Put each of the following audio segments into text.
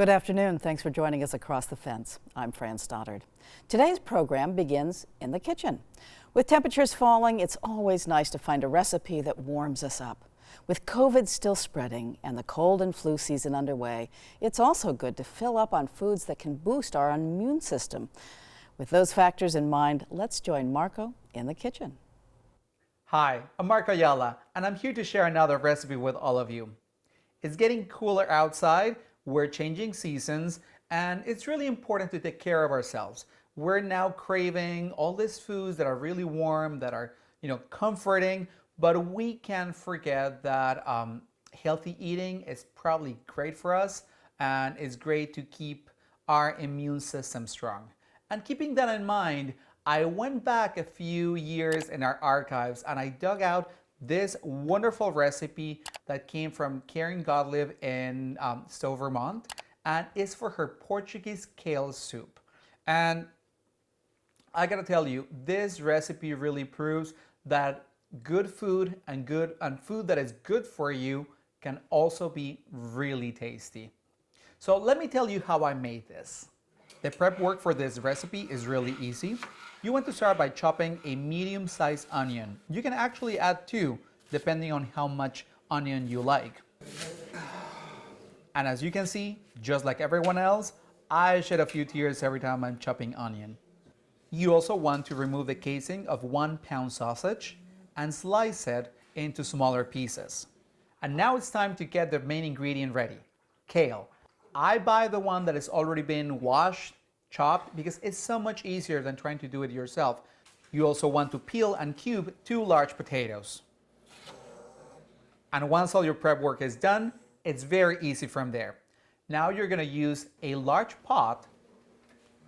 Good afternoon. Thanks for joining us across the fence. I'm Fran Stoddard. Today's program begins in the kitchen. With temperatures falling, it's always nice to find a recipe that warms us up. With COVID still spreading and the cold and flu season underway, it's also good to fill up on foods that can boost our immune system. With those factors in mind, let's join Marco in the kitchen. Hi, I'm Marco Ayala, and I'm here to share another recipe with all of you. It's getting cooler outside, we're changing seasons, and it's really important to take care of ourselves. We're now craving all these foods that are really warm, that are, comforting, but we can't forget that healthy eating is probably great for us, and it's great to keep our immune system strong. And keeping that in mind, I went back a few years in our archives and I dug out this wonderful recipe that came from Karen Gottlieb in Stowe, Vermont, and it's for her Portuguese kale soup. And I gotta tell you, this recipe really proves that good food and food that is good for you can also be really tasty. So let me tell you how I made this. The prep work for this recipe is really easy. You want to start by chopping a medium-sized onion. You can actually add two, depending on how much onion you like. And as you can see, just like everyone else, I shed a few tears every time I'm chopping onion. You also want to remove the casing of 1 pound sausage and slice it into smaller pieces. And now it's time to get the main ingredient ready, kale. I buy the one that has already been washed, chopped, because it's so much easier than trying to do it yourself. You also want to peel and cube 2 large potatoes. And once all your prep work is done, it's very easy from there. Now you're gonna use a large pot.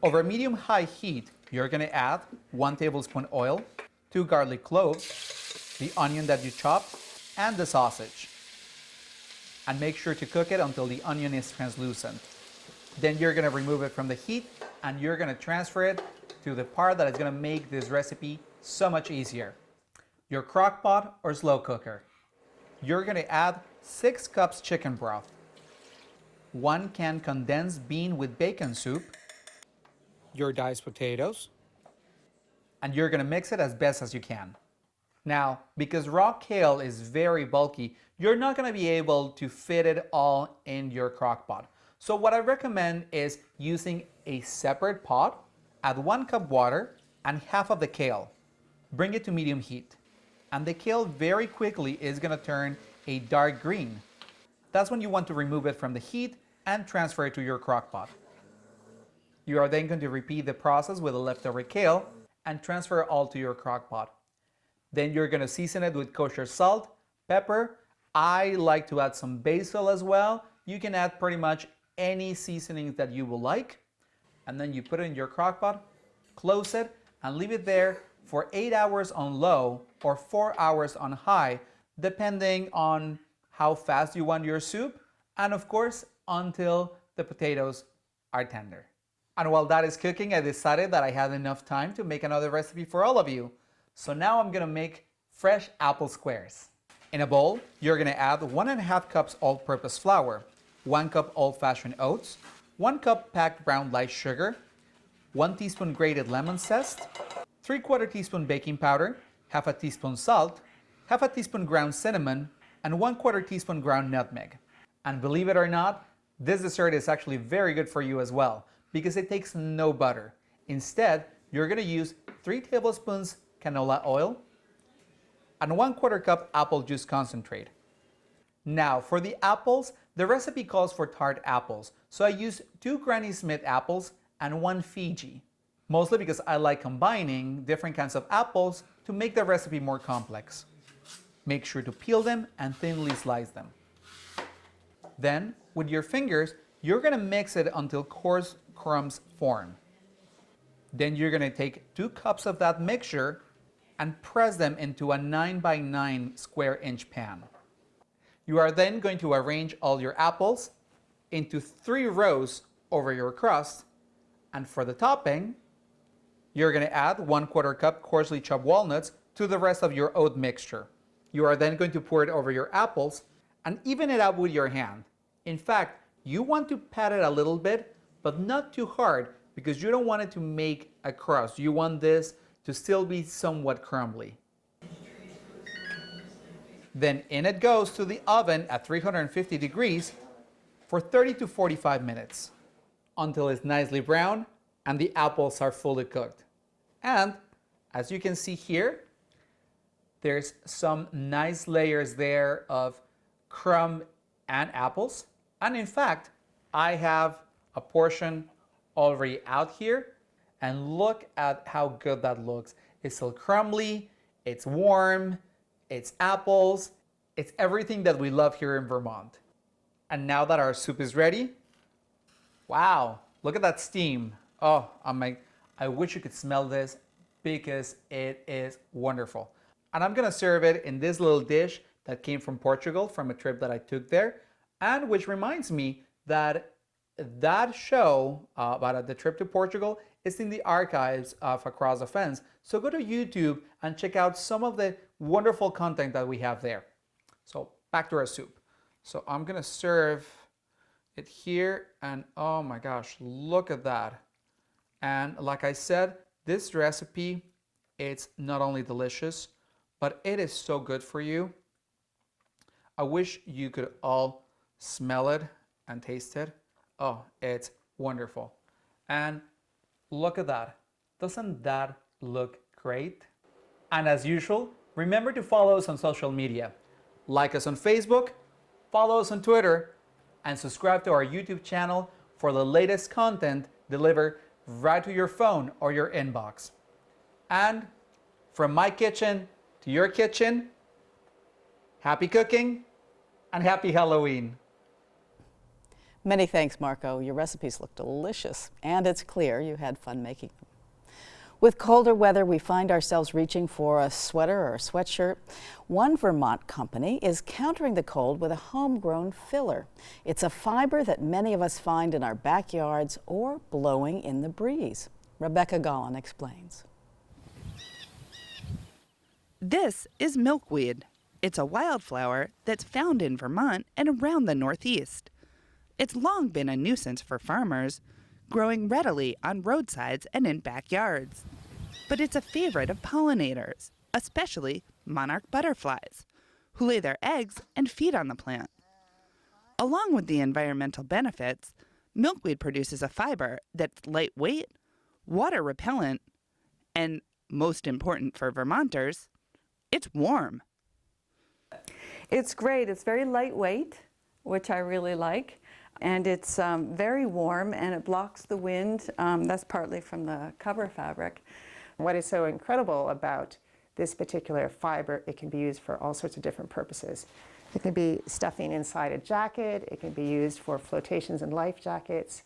Over medium-high heat, you're gonna add 1 tablespoon oil, 2 garlic cloves, the onion that you chopped, and the sausage. And make sure to cook it until the onion is translucent. Then you're gonna remove it from the heat and you're gonna transfer it to the part that is gonna make this recipe so much easier. Your crock pot or slow cooker. You're gonna add 6 cups chicken broth, 1 can condensed bean with bacon soup, your diced potatoes, and you're gonna mix it as best as you can. Now, because raw kale is very bulky, you're not gonna be able to fit it all in your crock pot. So what I recommend is using a separate pot, add 1 cup water and half of the kale. Bring it to medium heat. And the kale very quickly is gonna turn a dark green. That's when you want to remove it from the heat and transfer it to your crock pot. You are then going to repeat the process with the leftover kale and transfer it all to your crock pot. Then you're gonna season it with kosher salt, pepper. I like to add some basil as well. You can add pretty much any seasonings that you will like. And then you put it in your crock pot, close it, and leave it there for 8 hours on low or 4 hours on high, depending on how fast you want your soup, and of course, until the potatoes are tender. And while that is cooking, I decided that I had enough time to make another recipe for all of you. So now I'm gonna make fresh apple squares. In a bowl, you're gonna add 1.5 cups all-purpose flour, 1 cup old-fashioned oats, 1 cup packed brown light sugar, 1 teaspoon grated lemon zest, 3/4 teaspoon baking powder, half a teaspoon salt, half a teaspoon ground cinnamon, and 1/4 teaspoon ground nutmeg. And believe it or not, this dessert is actually very good for you as well, because it takes no butter. Instead, you're gonna use 3 tablespoons canola oil and 1/4 cup apple juice concentrate. Now for the apples, the recipe calls for tart apples, so I use 2 Granny Smith apples and 1 Fiji, mostly because I like combining different kinds of apples to make the recipe more complex. Make sure to peel them and thinly slice them. Then, with your fingers, you're gonna mix it until coarse crumbs form. Then you're gonna take 2 cups of that mixture and press them into a 9 by 9 square inch pan. You are then going to arrange all your apples into 3 rows over your crust, and for the topping, you're going to add 1/4 cup coarsely chopped walnuts to the rest of your oat mixture. You are then going to pour it over your apples and even it out with your hand. In fact, You want to pat it a little bit, but not too hard because you don't want it to make a crust. You want this to still be somewhat crumbly. Then in it goes to the oven at 350 degrees for 30 to 45 minutes until it's nicely brown and the apples are fully cooked. And as you can see here, there's some nice layers there of crumb and apples. And in fact, I have a portion already out here. And look at how good that looks. It's still crumbly, it's warm, it's apples, it's everything that we love here in Vermont. And now that our soup is ready, wow, look at that steam. Oh, I wish you could smell this because it is wonderful. And I'm gonna serve it in this little dish that came from Portugal from a trip that I took there, and which reminds me that that show about the trip to Portugal is in the archives of Across the Fence. So go to YouTube and check out some of the wonderful content that we have there. So back to our soup. So I'm gonna serve it here, and oh my gosh, look at that. And like I said, this recipe, it's not only delicious, but it is so good for you. I wish you could all smell it and taste it. Oh, it's wonderful. And look at that. Doesn't that look great? And as usual, remember to follow us on social media. Like us on Facebook, follow us on Twitter, and subscribe to our YouTube channel for the latest content delivered right to your phone or your inbox. And from my kitchen to your kitchen, happy cooking and happy Halloween. Many thanks, Marco. Your recipes look delicious, and it's clear you had fun making them. With colder weather, we find ourselves reaching for a sweater or a sweatshirt. One Vermont company is countering the cold with a homegrown filler. It's a fiber that many of us find in our backyards or blowing in the breeze. Rebecca Gollin explains. This is milkweed. It's a wildflower that's found in Vermont and around the Northeast. It's long been a nuisance for farmers, growing readily on roadsides and in backyards. But it's a favorite of pollinators, especially monarch butterflies, who lay their eggs and feed on the plant. Along with the environmental benefits, milkweed produces a fiber that's lightweight, water repellent, and, most important for Vermonters, it's warm. It's great. It's very lightweight, which I really like. And it's very warm, and it blocks the wind. That's partly from the cover fabric. What is so incredible about this particular fiber, it can be used for all sorts of different purposes. It can be stuffing inside a jacket. It can be used for flotations in life jackets.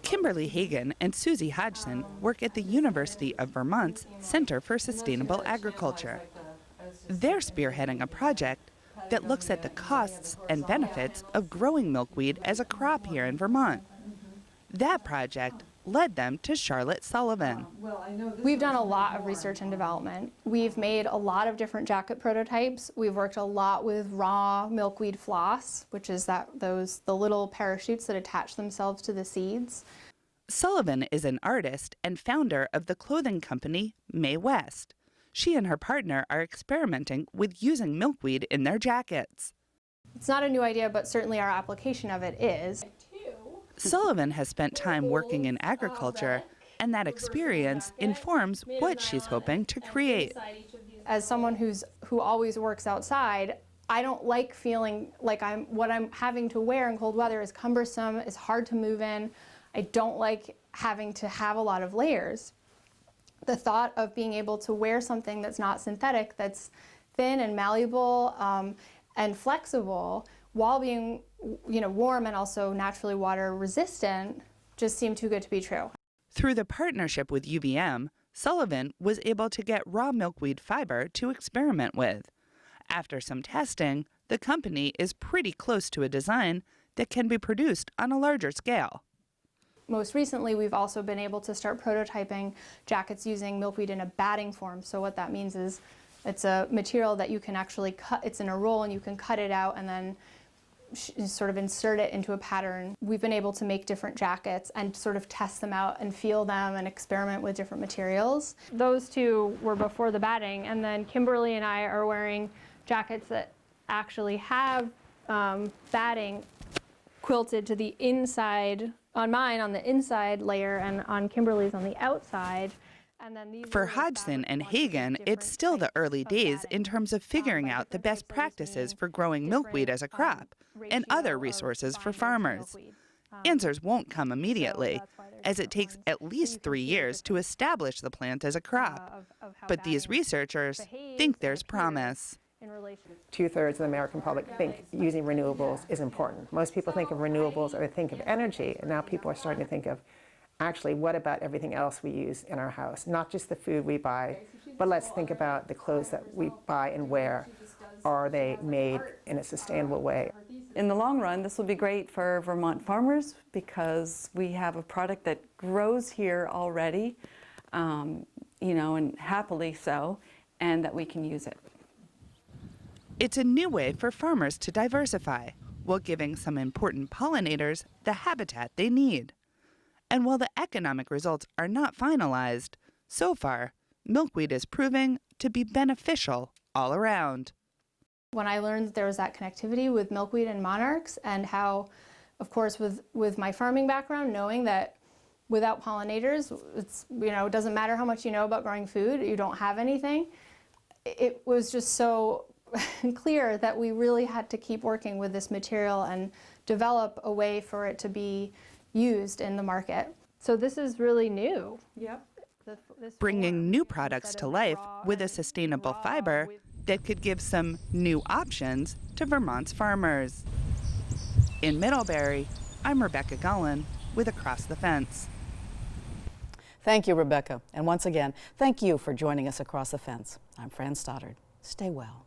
Kimberly Hagan and Susie Hodgson work at the University of Vermont's Center for Sustainable Agriculture. They're spearheading a project that looks at the costs and benefits of growing milkweed as a crop here in Vermont. That project led them to Charlotte Sullivan. We've done a lot of research and development. We've made a lot of different jacket prototypes. We've worked a lot with raw milkweed floss, which is the little parachutes that attach themselves to the seeds. Sullivan is an artist and founder of the clothing company Mae West. She and her partner are experimenting with using milkweed in their jackets. It's not a new idea, but certainly our application of it is. Sullivan has spent time working in agriculture, and that experience informs what she's hoping to create. As someone who always works outside, I don't like feeling like what I'm having to wear in cold weather is cumbersome, is hard to move in. I don't like having to have a lot of layers. The thought of being able to wear something that's not synthetic, that's thin and malleable and flexible, while being warm and also naturally water resistant, just seemed too good to be true. Through the partnership with UVM, Sullivan was able to get raw milkweed fiber to experiment with. After some testing, the company is pretty close to a design that can be produced on a larger scale. Most recently, we've also been able to start prototyping jackets using milkweed in a batting form. So what that means is it's a material that you can actually cut. It's in a roll, and you can cut it out and then sort of insert it into a pattern. We've been able to make different jackets and sort of test them out and feel them and experiment with different materials. Those two were before the batting, and then Kimberly and I are wearing jackets that actually have batting quilted to the inside, on mine on the inside layer and on Kimberly's on the outside. And then these For Hodgson and Hagen, it's still the early days in terms of figuring out the best practices for growing milkweed as a crop and other resources for farmers. Answers won't come immediately, as it takes at least 3 years to establish the plant as a crop. But these researchers think there's promise. 2/3 of the American public think using renewables is important. Most people think of renewables or they think of energy, and now people are starting to think of, actually, what about everything else we use in our house? Not just the food we buy, but let's think about the clothes that we buy and wear. Are they made in a sustainable way? In the long run, this will be great for Vermont farmers because we have a product that grows here already, and happily so, and that we can use it. It's a new way for farmers to diversify while giving some important pollinators the habitat they need. And while the economic results are not finalized, so far, milkweed is proving to be beneficial all around. When I learned that there was that connectivity with milkweed and monarchs, and how, of course, with my farming background, knowing that without pollinators, it doesn't matter how much you know about growing food, you don't have anything. It was just so clear that we really had to keep working with this material and develop a way for it to be used in the market. So this is really new. Yep. Bringing new products to life with a sustainable fiber that could give some new options to Vermont's farmers. In Middlebury, I'm Rebecca Gullen with Across the Fence. Thank you, Rebecca. And once again, thank you for joining us across the fence. I'm Fran Stoddard. Stay well.